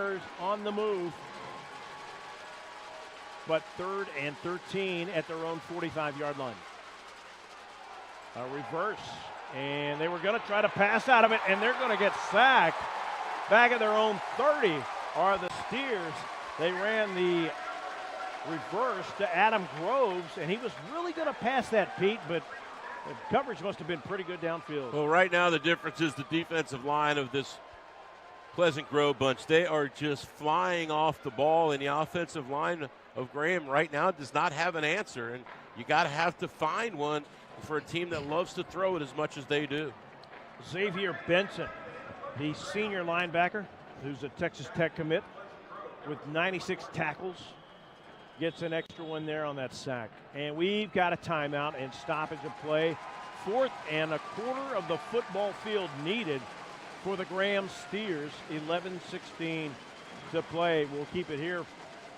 On the move, but 3rd and 13 at their own 45-yard line. A reverse, and they were going to try to pass out of it, and they're going to get sacked. Back at their own 30 are the Steers. They ran the reverse to Adam Groves, and he was really going to pass that, Pete, but the coverage must have been pretty good downfield. Well, right now the difference is the defensive line of this Pleasant Grove bunch. They are just flying off the ball, and the offensive line of Graham right now does not have an answer, and you got to have to find one for a team that loves to throw it as much as they do. Xavier Benson, the senior linebacker, who's a Texas Tech commit, with 96 tackles, gets an extra one there on that sack. And we've got a timeout and stoppage of play. 4th and a quarter of the football field needed for the Graham Steers. 11:16 to play. We'll keep it here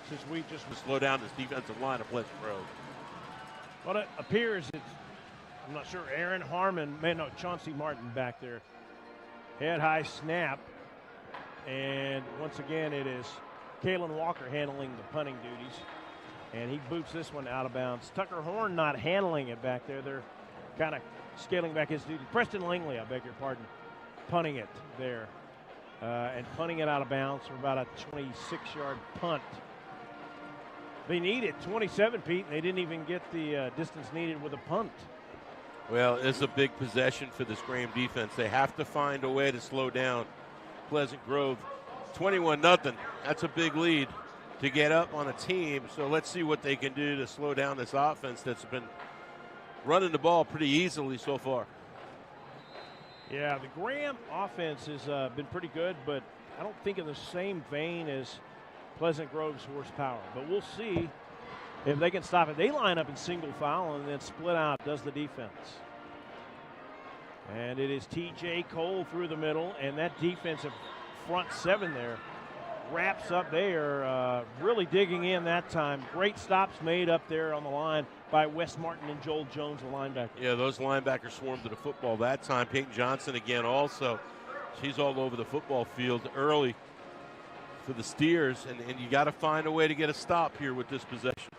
since we just slow down this defensive line of Pleasant Grove. Well, it appears I'm not sure, Aaron Harmon, Chauncey Martin back there. Head high snap. And once again, it is Kalen Walker handling the punting duties. And he boots this one out of bounds. Tucker Horn not handling it back there. They're kind of scaling back his duty. Preston Langley, I beg your pardon, punting it there. And punting it out of bounds for about a 26-yard punt. They needed 27, Pete, and they didn't even get the distance needed with a punt. Well, it's a big possession for this Graham defense. They have to find a way to slow down Pleasant Grove. 21-0. That's a big lead to get up on a team. So let's see what they can do to slow down this offense that's been running the ball pretty easily so far. Yeah, the Graham offense has been pretty good, but I don't think in the same vein as Pleasant Grove's horsepower. But we'll see if they can stop it. They line up in single file and then split out, does the defense. And it is T.J. Cole through the middle, and that defensive front 7 there wraps up. They are really digging in that time. Great stops made up there on the line by Wes Martin and Joel Jones, the linebacker. Yeah, those linebackers swarmed to the football that time. Peyton Johnson again also. She's all over the football field early for the Steers, and you got to find a way to get a stop here with this possession.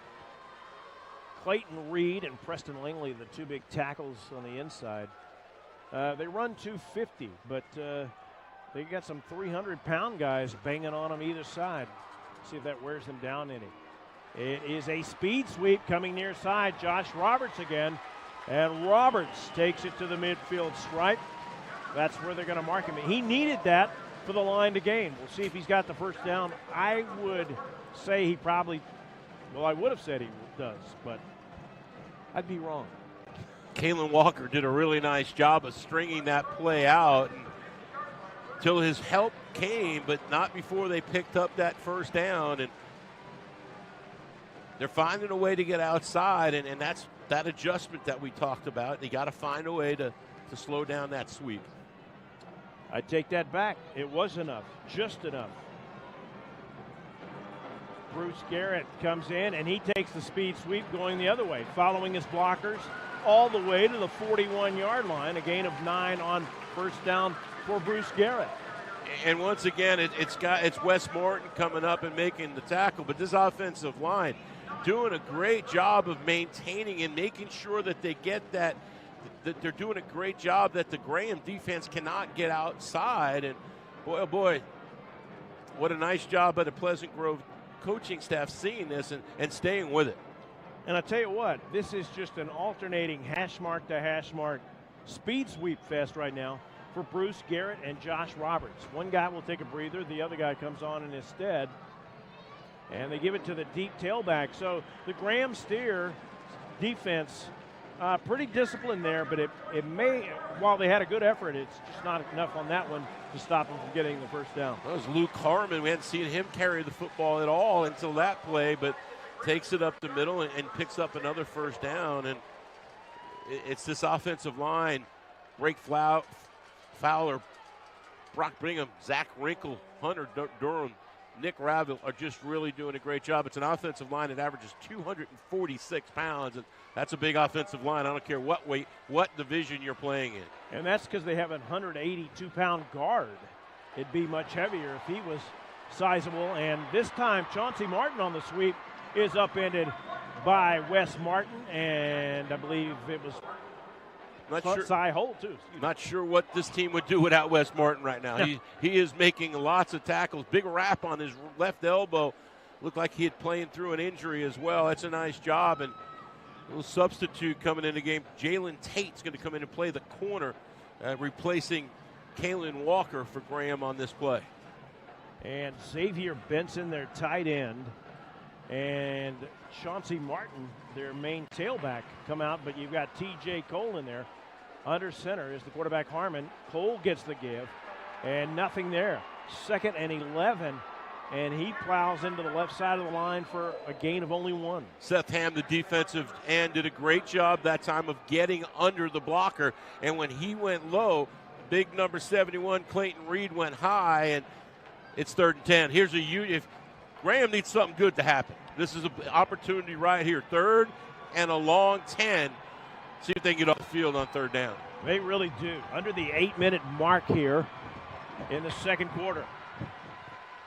Clayton Reed and Preston Langley, the two big tackles on the inside. They run 250, but they got some 300-pound guys banging on them either side. See if that wears them down any. It is a speed sweep coming near side. Josh Roberts again, and Roberts takes it to the midfield stripe. That's where they're going to mark him. He needed that for the line to gain. We'll see if he's got the first down. I would say he probably, well, I would have said he does, but I'd be wrong. Kalen Walker did a really nice job of stringing that play out until his help came, but not before they picked up that first down. And they're finding a way to get outside, and that's that adjustment that we talked about. They got to find a way to slow down that sweep. I take that back. It was enough, just enough. Bruce Garrett comes in, and he takes the speed sweep going the other way, following his blockers all the way to the 41-yard line. A gain of 9 on first down for Bruce Garrett. And once again, it's Wes Martin coming up and making the tackle, but this offensive line doing a great job of maintaining and making sure that they get that they're doing a great job that the Graham defense cannot get outside. And boy, oh boy, what a nice job by the Pleasant Grove coaching staff seeing this and staying with it. And I tell you what, this is just an alternating hash mark to hash mark speed sweep fest right now for Bruce Garrett and Josh Roberts. One guy will take a breather, the other guy comes on in his stead, and they give it to the deep tailback. So the Graham Steer defense, pretty disciplined there, but it may, while they had a good effort, it's just not enough on that one to stop them from getting the first down. That was Luke Harmon. We hadn't seen him carry the football at all until that play, but takes it up the middle and picks up another first down. And it's this offensive line, Blake Fowler, Brock Brigham, Zach Wrinkle, Hunter Durham, Nick Ravill are just really doing a great job. It's an offensive line that averages 246 pounds, and that's a big offensive line. I don't care what weight, what division you're playing in. And that's because they have a 182-pound guard. It'd be much heavier if he was sizable. And this time, Chauncey Martin on the sweep is upended by Wes Martin, and I believe it was Cy Holt too. Not sure what this team would do without Wes Martin right now. he is making lots of tackles. Big wrap on his left elbow. Looked like he had playing through an injury as well. That's a nice job. And a little substitute coming in the game. Jalen Tate's going to come in and play the corner, replacing Kalen Walker for Graham on this play. And Xavier Benson, their tight end, and Chauncey Martin, their main tailback, come out. But you've got T.J. Cole in there. Under center is the quarterback Harmon. Cole gets the give, and nothing there. 2nd and 11. And he plows into the left side of the line for a gain of only 1. Seth Ham, the defensive end, did a great job that time of getting under the blocker. And when he went low, big number 71, Clayton Reed, went high, and it's 3rd and 10. Here's if Graham needs something good to happen. This is an opportunity right here. 3rd and a long 10. See if they can get off the field on 3rd down. They really do. Under the 8-minute mark here in the second quarter.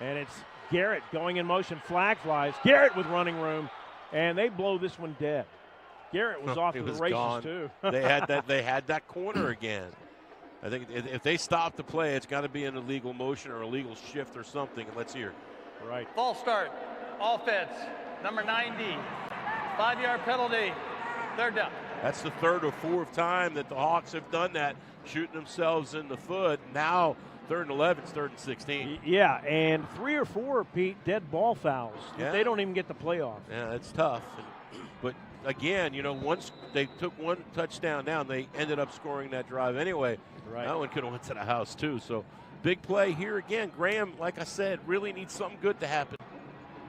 And it's Garrett going in motion, flag flies. Garrett with running room, and they blow this one dead. Garrett was off to the races gone. too. They had that corner again. I think if they stop the play, it's got to be an illegal motion or illegal shift or something. And let's hear. Right. False start. Offense. Number 90. 5-yard penalty. 3rd down. That's the 3rd or 4th time that the Hawks have done that, shooting themselves in the foot. Now 3rd and 11, 3rd and 16. Yeah, and 3 or 4, Pete, dead ball fouls. Yeah. They don't even get the playoff. Yeah, it's tough. But again, once they took 1 touchdown down, they ended up scoring that drive anyway. Right. That one could have went to the house too. So big play here again. Graham, like I said, really needs something good to happen.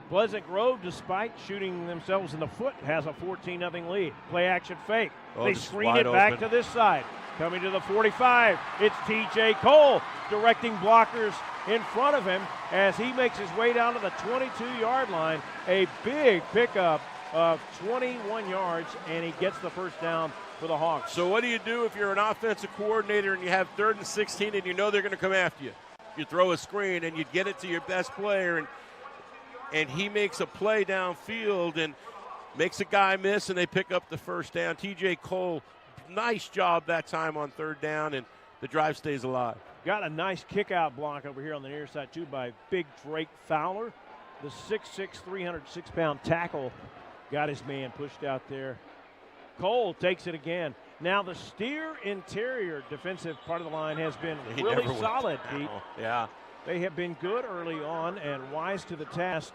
Pleasant Grove, despite shooting themselves in the foot, has a 14-0 lead. Play action fake. They screen it back to this side. Coming to the 45, it's T.J. Cole directing blockers in front of him as he makes his way down to the 22-yard line. A big pickup of 21 yards, and he gets the first down for the Hawks. So what do you do if you're an offensive coordinator and you have 3rd and 16 and you know they're going to come after you? You throw a screen and you get it to your best player, and he makes a play downfield and makes a guy miss, and they pick up the first down. T.J. Cole, nice job that time on 3rd down, and the drive stays alive. Got a nice kick-out block over here on the near side, too, by big Drake Fowler. The 6'6", 306-pound tackle got his man pushed out there. Cole takes it again. Now the steer interior defensive part of the line has been really solid, Pete. Yeah. They have been good early on and wise to the task.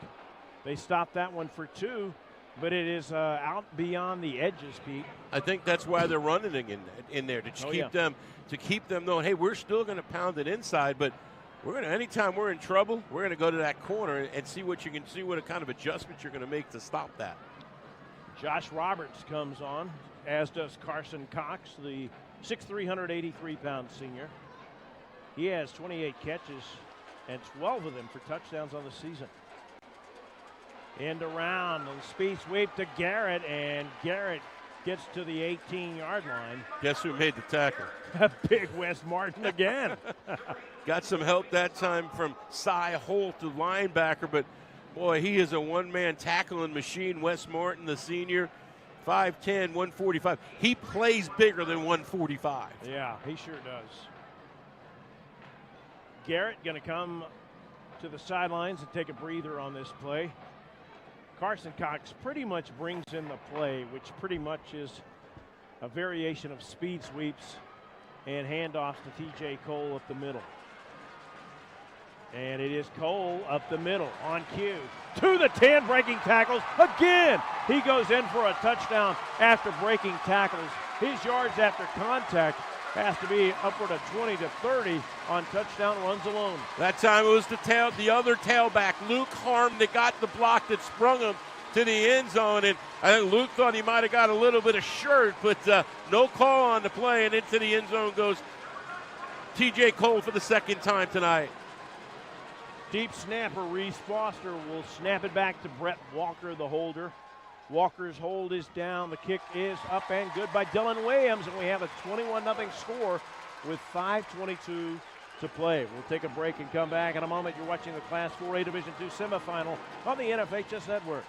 They stopped that one for 2, but it is out beyond the edges, Pete. I think that's why they're running in there to keep them knowing, hey, we're still going to pound it inside, but we're going to, anytime we're in trouble, we're going to go to that corner and see what kind of adjustments you're going to make to stop that. Josh Roberts comes on, as does Carson Cox, the 6'3", 183-pound senior. He has 28 catches and 12 of them for touchdowns on the season. End around, and speed sweep to Garrett, and Garrett gets to the 18-yard line. Guess who made the tackle? Big Wes Martin again. Got some help that time from Cy Holt, the linebacker, but boy, he is a one-man tackling machine. Wes Martin, the senior, 5'10", 145. He plays bigger than 145. Yeah, he sure does. Garrett going to come to the sidelines and take a breather on this play. Carson Cox pretty much brings in the play, which pretty much is a variation of speed sweeps and handoffs to T.J. Cole up the middle. And it is Cole up the middle on cue. To the 10, breaking tackles again. He goes in for a touchdown after breaking tackles. His yards after contact has to be upward of 20 to 30 on touchdown runs alone. That time it was the other tailback, Luke Harm, that got the block that sprung him to the end zone. And I think Luke thought he might have got a little bit of shirt, but no call on the play, and into the end zone goes T.J. Cole for the second time tonight. Deep snapper Reese Foster will snap it back to Brett Walker, the holder. Walker's hold is down. The kick is up and good by Dylan Williams, and we have a 21-0 score with 5:22 to play. We'll take a break and come back in a moment. You're watching the Class 4A Division II semifinal on the NFHS Network.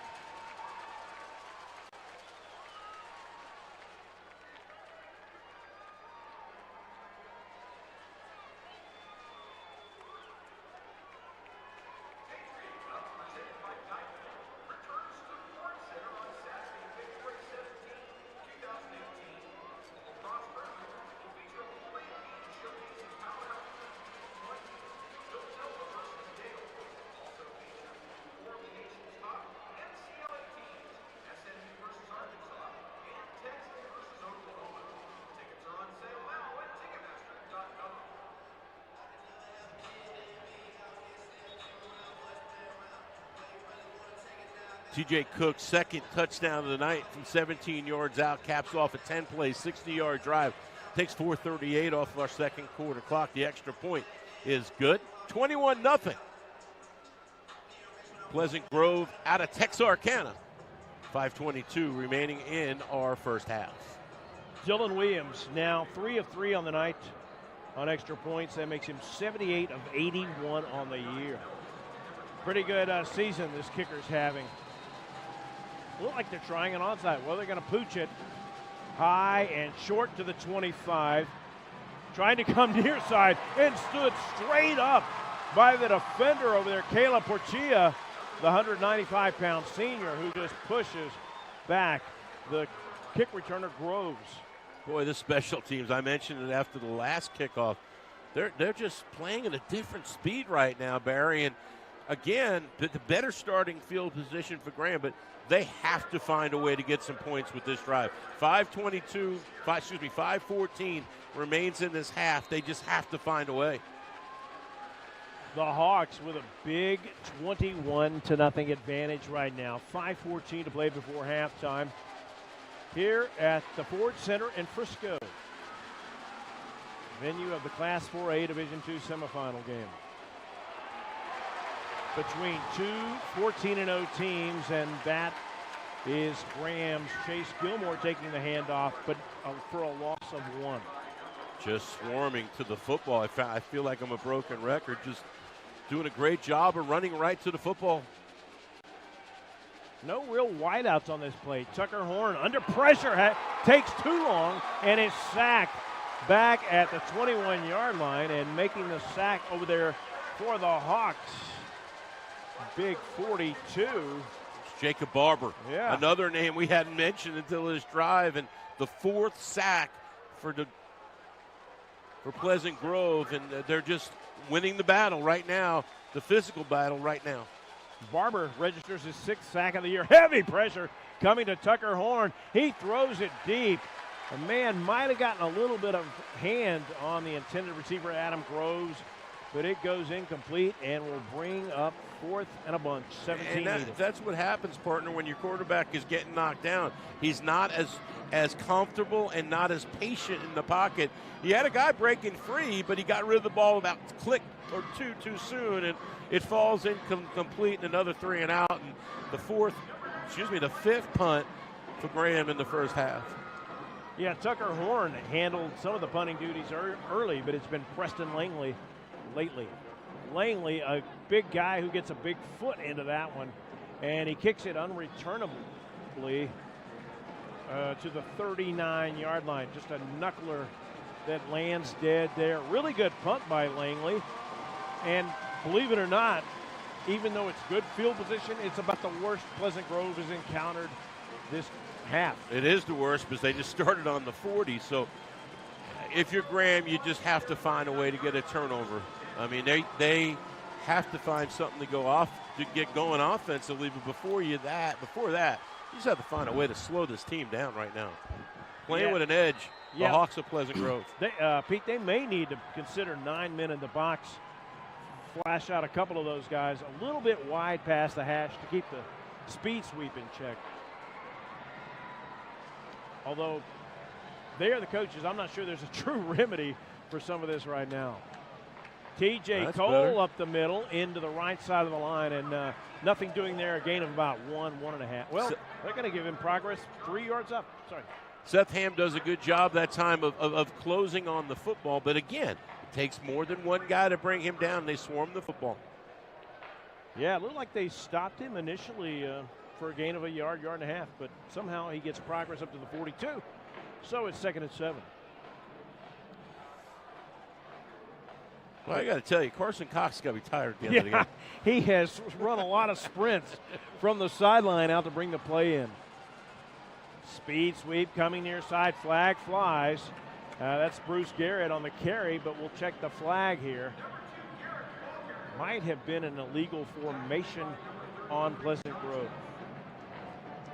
TJ Cook's second touchdown of the night from 17 yards out, caps off a 10-play, 60-yard drive. Takes 4:38 off our second quarter clock. The extra point is good. 21-0. Pleasant Grove out of Texarkana. 5:22 remaining in our first half. Dylan Williams now 3 of 3 on the night on extra points. That makes him 78 of 81 on the year. Pretty good season this kicker's having. Look like they're trying an onside. Well, they're going to pooch it high and short to the 25. Trying to come near side and stood straight up by the defender over there, Caleb Porchia, the 195-pound senior who just pushes back the kick returner Groves. Boy, this special teams, I mentioned it after the last kickoff. They're just playing at a different speed right now, Barry. And again, the better starting field position for Graham, but they have to find a way to get some points with this drive. 5:14 remains in this half. They just have to find a way. The Hawks with a big 21-0 advantage right now. 5:14 to play before halftime here at the Ford Center in Frisco, venue of the Class 4A Division II semifinal game between two 14-0 teams, and that is Graham's Chase Gilmore taking the handoff, but for a loss of 1. Just swarming to the football. I feel like I'm a broken record, just doing a great job of running right to the football. No real wideouts on this play. Tucker Horn under pressure, takes too long, and is sacked back at the 21-yard line, and making the sack over there for the Hawks. Big 42. It's Jacob Barber. Yeah. Another name we hadn't mentioned until this drive, and the 4th sack for Pleasant Grove, and they're just winning the battle right now, the physical battle right now. Barber registers his 6th sack of the year. Heavy pressure coming to Tucker Horn. He throws it deep. The man might have gotten a little bit of hand on the intended receiver, Adam Groves, but it goes incomplete and will bring up 4th and a bunch, 17 and that's what happens, partner, when your quarterback is getting knocked down. He's not as comfortable and not as patient in the pocket. He had a guy breaking free, but he got rid of the ball about a click or two too soon, and it falls incomplete, and another 3 and out, and the 5th punt for Graham in the first half. Yeah, Tucker Horn handled some of the punting duties early, but it's been Preston Langley lately. Langley, a big guy who gets a big foot into that one, and he kicks it unreturnably to the 39-yard line. Just a knuckler that lands dead there. Really good punt by Langley. And believe it or not, even though it's good field position, it's about the worst Pleasant Grove has encountered this half. It is the worst because they just started on the 40. So if you're Graham, you just have to find a way to get a turnover. I mean, they have to find something to get going offensively. But before that, you just have to find a way to slow this team down right now. Playing with an edge, the Hawks of Pleasant Grove. Pete, they may need to consider 9 men in the box. Flash out a couple of those guys a little bit wide past the hash to keep the speed sweep in check. Although they are the coaches, I'm not sure there's a true remedy for some of this right now. TJ Cole better. Up the middle into the right side of the line, and nothing doing there. A gain of about 1.5. Well, they're going to give him progress 3 yards up. Sorry. Seth Ham does a good job that time of closing on the football, but again, takes more than one guy to bring him down. They swarm the football. Yeah, it looked like they stopped him initially for a gain of a yard, yard and a half, but somehow he gets progress up to the 42. So it's 2nd and 7. Well, I got to tell you, Carson Cox is going to be tired at the end of the game. He has run a lot of sprints from the sideline out to bring the play in. Speed sweep coming near side, flag flies. That's Bruce Garrett on the carry, but we'll check the flag here. Might have been an illegal formation on Pleasant Grove.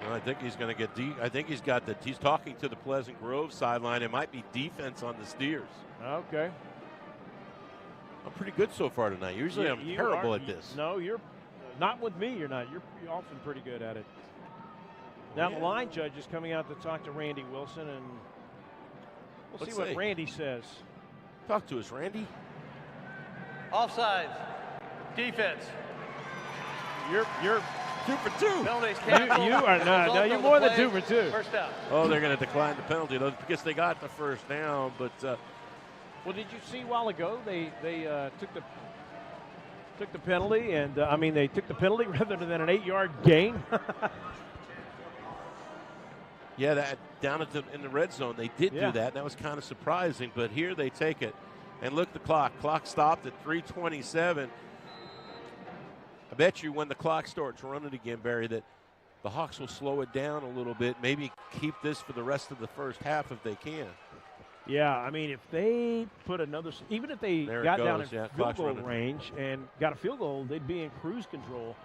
Well, I think he's going to get deep. I think he's talking to the Pleasant Grove sideline. It might be defense on the Steers. Okay. I'm pretty good so far tonight. Usually I'm terrible at this. No, you're not with me. You're not. You're often pretty good at it. Now the line judge is coming out to talk to Randy Wilson, and we'll see what Randy says. Talk to us, Randy. Offsides. Defense. You're 2 for 2. Penalties canceled. You are not. No, you're more than 2 for 2. First down. Oh, they're going to decline the penalty though, because they got the first down. But well, did you see a while ago they took the penalty, and they took the penalty rather than an 8-yard gain. yeah, that down in the red zone they did do that. And that was kind of surprising, but here they take it. And look, the clock. Clock stopped at 3:27. I bet you when the clock starts running again, Barry, that the Hawks will slow it down a little bit, maybe keep this for the rest of the first half if they can. Yeah, if they put another, even if they got down in field goal range and got a field goal, they'd be in cruise control.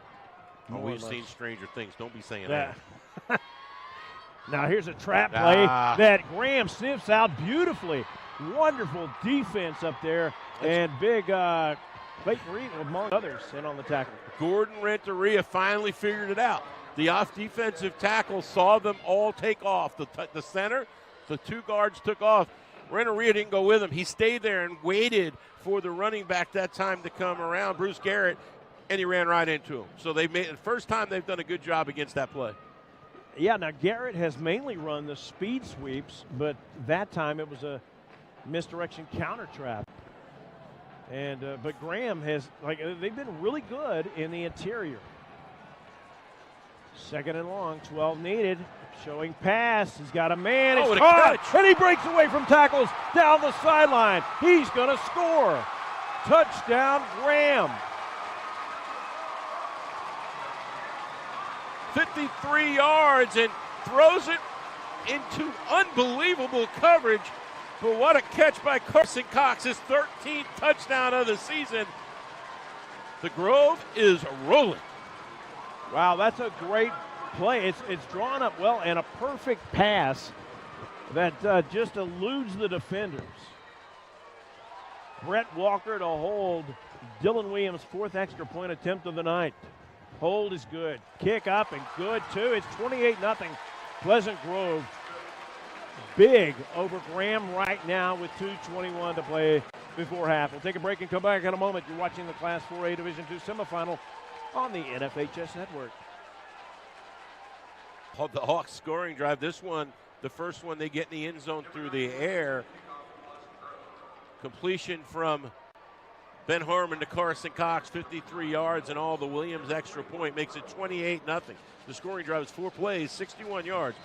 Oh, we've seen stranger things. Don't be saying that. Now here's a trap play that Graham sniffs out beautifully. Wonderful defense up there, and big Clayton Reed, among others, in on the tackle. Gordon Renteria finally figured it out. The off-defensive tackle saw them all take off. The center, the 2 guards took off. Renteria didn't go with him. He stayed there and waited for the running back that time to come around, Bruce Garrett, and he ran right into him. So they made the first time they've done a good job against that play. Yeah, now Garrett has mainly run the speed sweeps, but that time it was a misdirection counter trap. And but Graham has, they've been really good in the interior. 2nd and long, 12 needed. Showing pass. He's got a man. It's caught. And he breaks away from tackles down the sideline. He's going to score. Touchdown, Graham. 53 yards and throws it into unbelievable coverage. But what a catch by Carson Cox, his 13th touchdown of the season. The Grove is rolling. Wow, that's a great play. It's drawn up well, and a perfect pass that just eludes the defenders. Brett Walker to hold. Dylan Williams' 4th extra point attempt of the night. Hold is good. Kick up and good, too. It's 28-0. Pleasant Grove big over Graham right now with 2:21 to play before half. We'll take a break and come back in a moment. You're watching the Class 4A Division II semifinal on the NFHS Network. The Hawks scoring drive. This one, the first one they get in the end zone through the air. Completion from Ben Harmon to Carson Cox, 53 yards, and all the Williams extra point makes it 28-0. The scoring drive is 4 plays, 61 yards.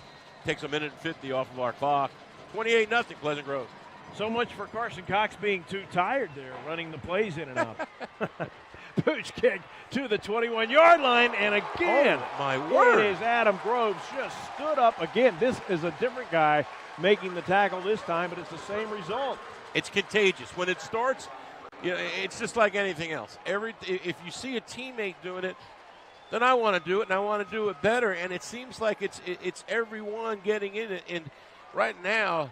Takes a minute and 50 off of our clock. 28-0 Pleasant Grove. So much for Carson Cox being too tired there, running the plays in and out. Pooch kick to the 21-yard line, and again, oh, my word, it is Adam Groves just stood up again. This is a different guy making the tackle this time, but it's the same result. It's contagious. When it starts, it's just like anything else. If you see a teammate doing it, then I want to do it, and I want to do it better. And it seems like it's everyone getting in it. And right now,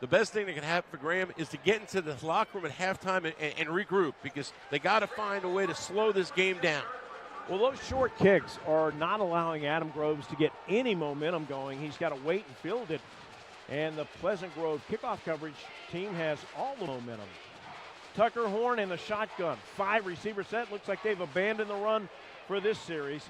the best thing that can happen for Graham is to get into the locker room at halftime and regroup, because they got to find a way to slow this game down. Well, those short kicks are not allowing Adam Groves to get any momentum going. He's got to wait and field it. And the Pleasant Grove kickoff coverage team has all the momentum. Tucker Horn in the shotgun. 5 receiver set. Looks like they've abandoned the run for this series.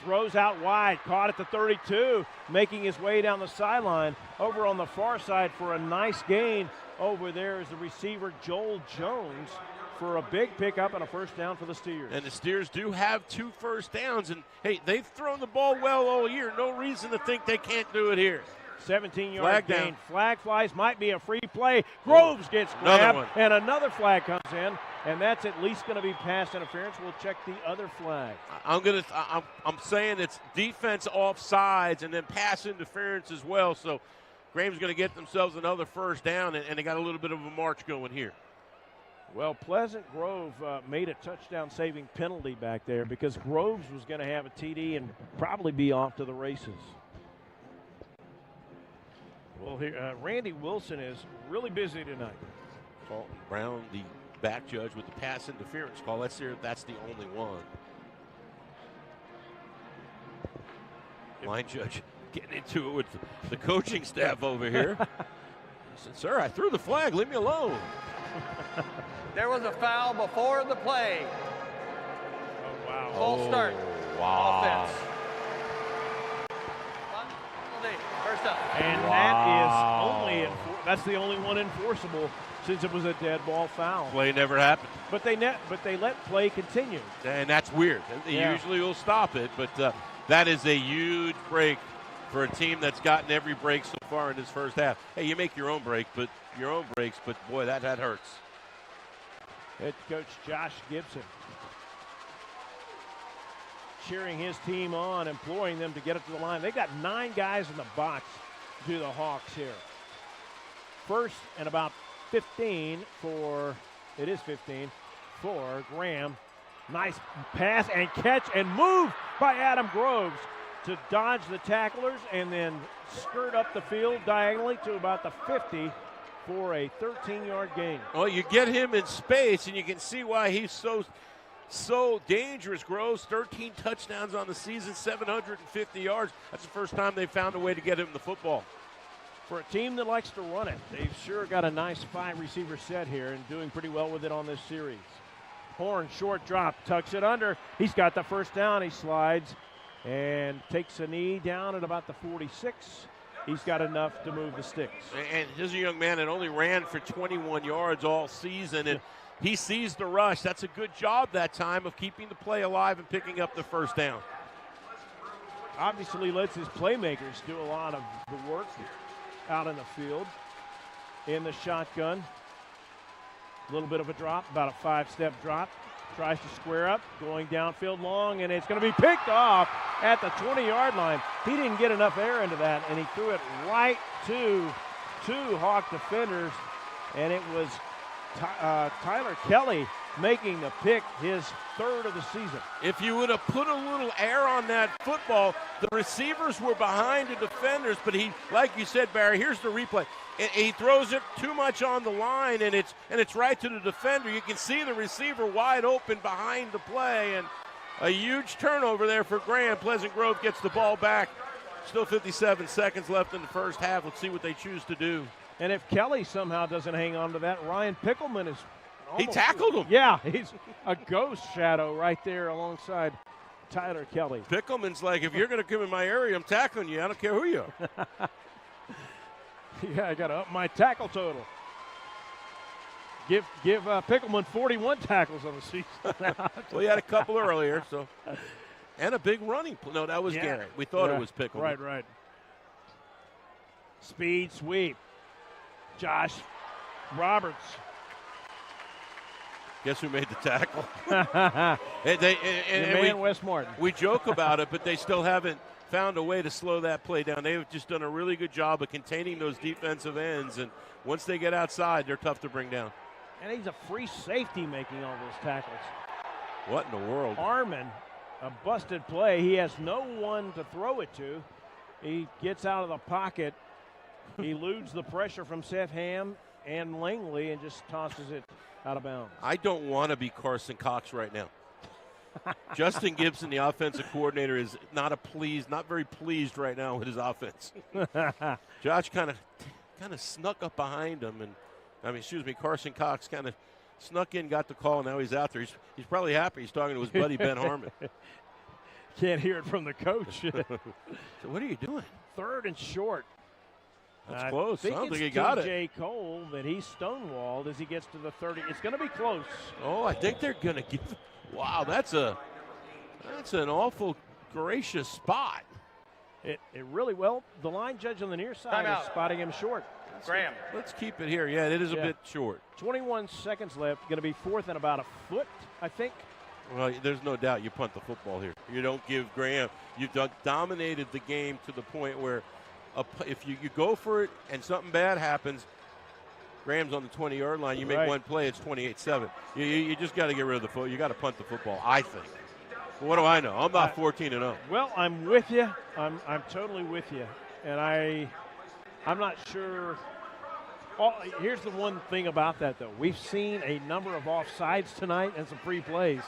throws out wide, caught at the 32, making his way down the sideline. Over on the far side for a nice gain over there is the receiver Joel Jones for a big pickup and a first down for the Steers. And the Steers do have 2 first downs, and hey, they've thrown the ball well all year. No reason to think they can't do it here. 17-yard gain. Down. Flag flies, might be a free play. Groves gets grabbed, and another flag comes in, and that's at least going to be pass interference. We'll check the other flag. I'm saying it's defense offsides and then pass interference as well. So Graham's going to get themselves another first down, and they got a little bit of a march going here. Well, Pleasant Grove made a touchdown-saving penalty back there because Groves was going to have a TD and probably be off to the races. Well, here, Randy Wilson is really busy tonight. Colton Brown, the back judge with the pass interference call. Let's hear if that's the only one. Line judge getting into it with the coaching staff over here. He said, "Sir, I threw the flag. Leave me alone." There was a foul before the play. Oh, wow. Full start. Wow. Offense. First up. And that is that's the only one enforceable since it was a dead ball foul. Play never happened. But they let play continue. And that's weird. They usually will stop it, but that is a huge break for a team that's gotten every break so far in this first half. Hey, you make your own breaks, but boy, that hurts. Head coach Josh Gibson cheering his team on, imploring them to get it to the line. They got 9 guys in the box to do the Hawks here. First and about 15 for Graham. Nice pass and catch and move by Adam Groves to dodge the tacklers and then skirt up the field diagonally to about the 50 for a 13-yard gain. Well, you get him in space, and you can see why he's so dangerous. Groves, 13 touchdowns on the season, 750 yards. That's the first time they've found a way to get him the football. For a team that likes to run it, they've sure got a nice 5-receiver set here and doing pretty well with it on this series. Horn, short drop, tucks it under. He's got the first down. He slides and takes a knee down at about the 46. He's got enough to move the sticks. And here's a young man that only ran for 21 yards all season, and he sees the rush. That's a good job that time of keeping the play alive and picking up the first down. Obviously lets his playmakers do a lot of the work out in the field. In the shotgun, a little bit of a drop, about a 5-step drop. Tries to square up, going downfield long, and it's going to be picked off at the 20-yard line. He didn't get enough air into that, and he threw it right to 2 Hawk defenders, and it was Tyler Kelly making the pick, his 3rd of the season. If you would have put a little air on that football, the receivers were behind the defenders, but he, like you said, Barry, here's the replay. He throws it too much on the line, and it's right to the defender. You can see the receiver wide open behind the play, and a huge turnover there for Graham. Pleasant Grove gets the ball back. Still 57 seconds left in the first half. Let's see what they choose to do. And if Kelly somehow doesn't hang on to that, Ryan Pickleman is he tackled him. Yeah, he's a ghost shadow right there alongside Tyler Kelly. Pickleman's like, if you're going to come in my area, I'm tackling you. I don't care who you are. Yeah, I got to up my tackle total. Give Pickleman 41 tackles on the season. Well, he had a couple earlier, so. And a big running. No, that was Garrett. We thought it was Pickleman. Right. Speed sweep. Josh Roberts. Guess who made the tackle? Wes Martin. We joke about it, but they still haven't found a way to slow that play down. They've just done a really good job of containing those defensive ends, and once they get outside, they're tough to bring down. And he's a free safety making all those tackles. What in the world? Harmon, a busted play. He has no one to throw it to. He gets out of the pocket. He eludes the pressure from Seth Ham and Langley and just tosses it out of bounds. I don't want to be Carson Cox right now. Justin Gibson, the offensive coordinator, is not very pleased right now with his offense. Josh kind of snuck up behind him, and Carson Cox kind of snuck in, got the call. Now he's out there. He's probably happy. He's talking to his buddy Ben Harmon. Can't hear it from the coach. So what are you doing? 3rd and short. That's close. I don't think he it's got it. T.J. Cole, but he's stonewalled as he gets to the 30. It's going to be close. Oh, I think they're going to give. Wow, that's an awful gracious spot. It really, well, the line judge on the near side Timeout. is spotting him short. Graham. Let's keep it here. Yeah, it is a Yeah. bit short. 21 seconds left. Going to be 4th and about a foot, I think. Well, there's no doubt you punt the football here. You don't give Graham. You've dominated the game to the point where if you go for it and something bad happens, Graham's on the 20-yard line. You make Right. one play, it's 28-7. You just got to get rid of the football. You got to punt the football, I think. But what do I know? I'm not 14-0. Well, I'm with you. I'm totally with you. And I'm not sure. Here's the one thing about that, though. We've seen a number of offsides tonight and some free plays.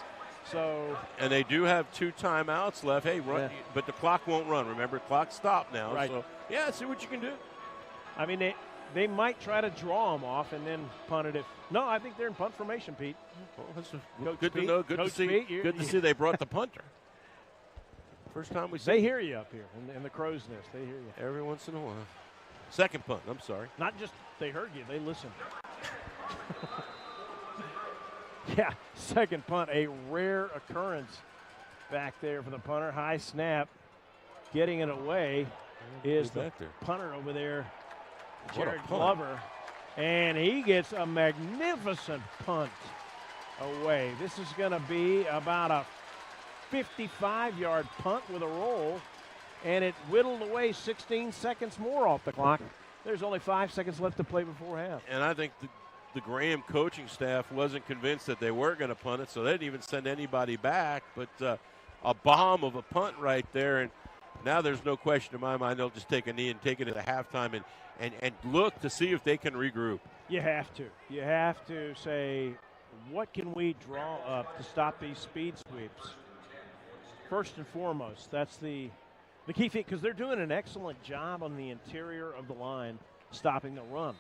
So, And they do have 2 timeouts left. Hey, run, Yeah. but the clock won't run. Remember, clock stopped now. Right. So, yeah, see what you can do. I mean, they might try to draw them off and then punt it. No, I think they're in punt formation, Pete. Well, that's Coach good to Pete, know. Good Coach to see. Pete, Good to see they brought the punter. First time we see They hear you up here in the crow's nest. They hear you. every once in a while. Second punt. I'm sorry. Not just they heard you, they listened. Yeah, second punt, a rare occurrence back there for the punter. High snap, getting it away is the back there. punter over there, What a Jared punt. Glover. And he gets a magnificent punt away. This is going to be about a 55-yard punt with a roll, and it whittled away 16 seconds more off the clock. There's only 5 seconds left to play before half. And I think the Graham coaching staff wasn't convinced that they were going to punt it, so they didn't even send anybody back. But a bomb of a punt right there, and now there's no question in my mind they'll just take a knee and take it at halftime and look to see if they can regroup. You have to. You have to say, what can we draw up to stop these speed sweeps? First and foremost, that's the key thing, because they're doing an excellent job on the interior of the line stopping the run.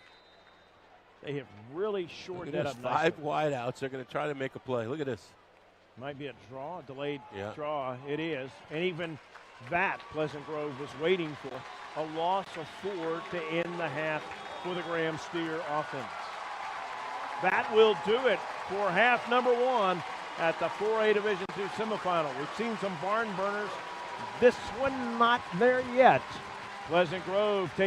They have really shored that up nicely. 5 wideouts. They're going to try to make a play. Look at this. Might be a draw, a delayed Yeah. draw. It is. And even that Pleasant Grove was waiting for. A loss of 4 to end the half for the Graham Steer offense. That will do it for half number 1 at the 4A Division II semifinal. We've seen some barn burners. This one not there yet. Pleasant Grove takes